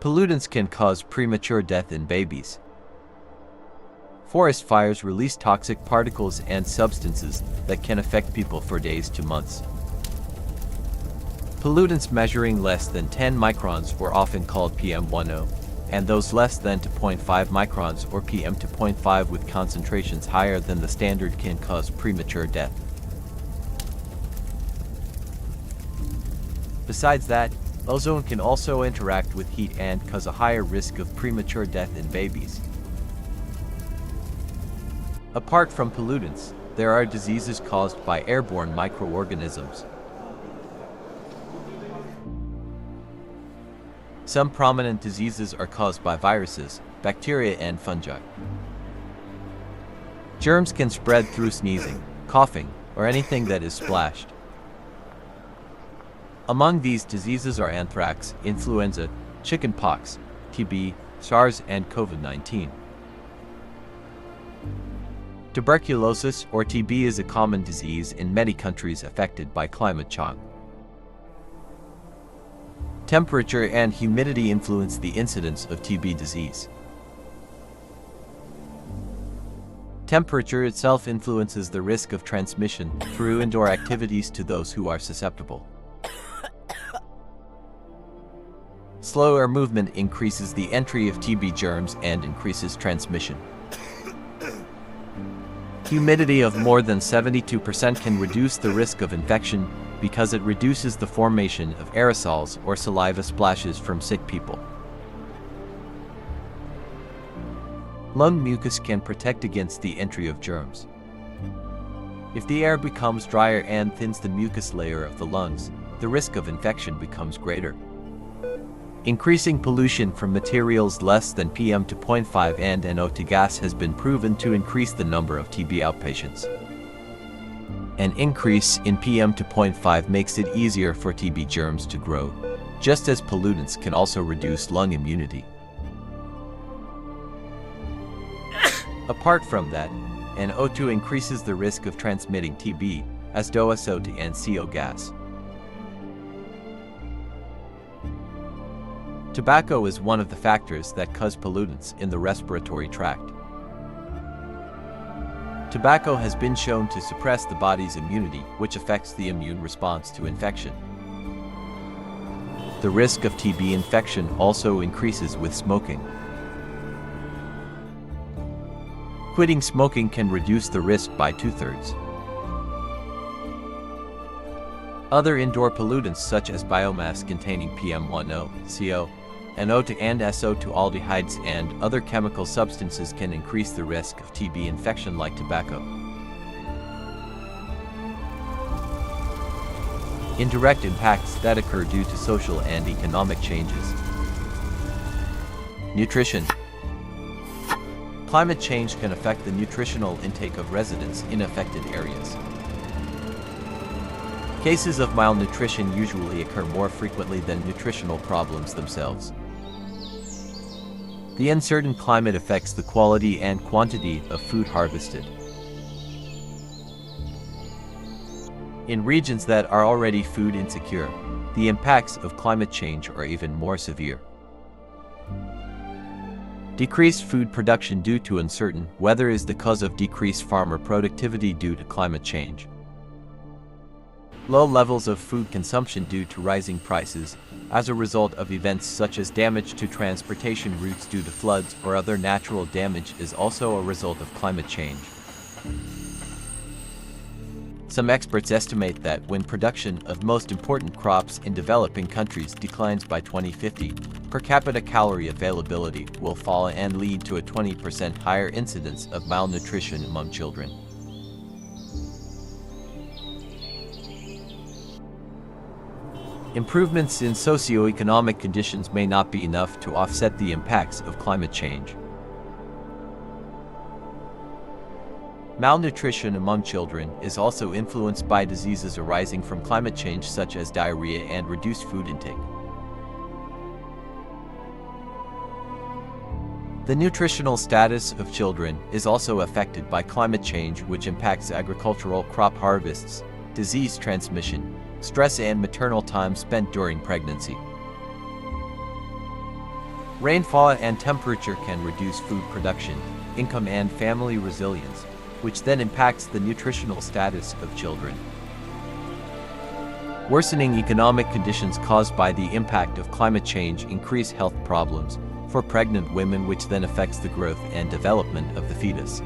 Pollutants can cause premature death in babies. Forest fires release toxic particles and substances that can affect people for days to months. Pollutants measuring less than 10 microns were often called PM10, and those less than 0.5 microns or PM2.5 with concentrations higher than the standard can cause premature death. Besides that, ozone can also interact with heat and cause a higher risk of premature death in babies. Apart from pollutants, there are diseases caused by airborne microorganisms. Some prominent diseases are caused by viruses, bacteria, and fungi. Germs can spread through sneezing, coughing, or anything that is splashed. Among these diseases are anthrax, influenza, chickenpox, TB, SARS, and COVID-19. Tuberculosis or TB is a common disease in many countries affected by climate change. Temperature and humidity influence the incidence of TB disease. Temperature itself influences the risk of transmission through indoor activities to those who are susceptible. Slower movement increases the entry of TB germs and increases transmission. Humidity of more than 72% can reduce the risk of infection because it reduces the formation of aerosols or saliva splashes from sick people. Lung mucus can protect against the entry of germs. If the air becomes drier and thins the mucus layer of the lungs, the risk of infection becomes greater. Increasing pollution from materials less than PM2.5 and NO2 gas has been proven to increase the number of TB outpatients. An increase in PM2.5 makes it easier for TB germs to grow, just as pollutants can also reduce lung immunity. Apart from that, NO2 increases the risk of transmitting TB, as does SO2 and CO gas. Tobacco is one of the factors that cause pollutants in the respiratory tract. Tobacco has been shown to suppress the body's immunity, which affects the immune response to infection. The risk of TB infection also increases with smoking. Quitting smoking can reduce the risk by 2/3. Other indoor pollutants such as biomass containing PM10, CO, NO2 and SO2 aldehydes and other chemical substances can increase the risk of TB infection like tobacco. Indirect impacts that occur due to social and economic changes. Nutrition. Climate change can affect the nutritional intake of residents in affected areas. Cases of malnutrition usually occur more frequently than nutritional problems themselves. The uncertain climate affects the quality and quantity of food harvested. In regions that are already food insecure, the impacts of climate change are even more severe. Decreased food production due to uncertain weather is the cause of decreased farmer productivity due to climate change. Low levels of food consumption due to rising prices as a result of events such as damage to transportation routes due to floods or other natural damage is also a result of climate change. Some experts estimate that when production of most important crops in developing countries declines by 2050, per capita calorie availability will fall and lead to a 20% higher incidence of malnutrition among children. Improvements in socioeconomic conditions may not be enough to offset the impacts of climate change. Malnutrition among children is also influenced by diseases arising from climate change such as diarrhea and reduced food intake. The nutritional status of children is also affected by climate change, which impacts agricultural crop harvests, disease transmission, stress and maternal time spent during pregnancy. Rainfall and temperature can reduce food production, income and family resilience, which then impacts the nutritional status of children. Worsening economic conditions caused by the impact of climate change increase health problems for pregnant women, which then affects the growth and development of the fetus.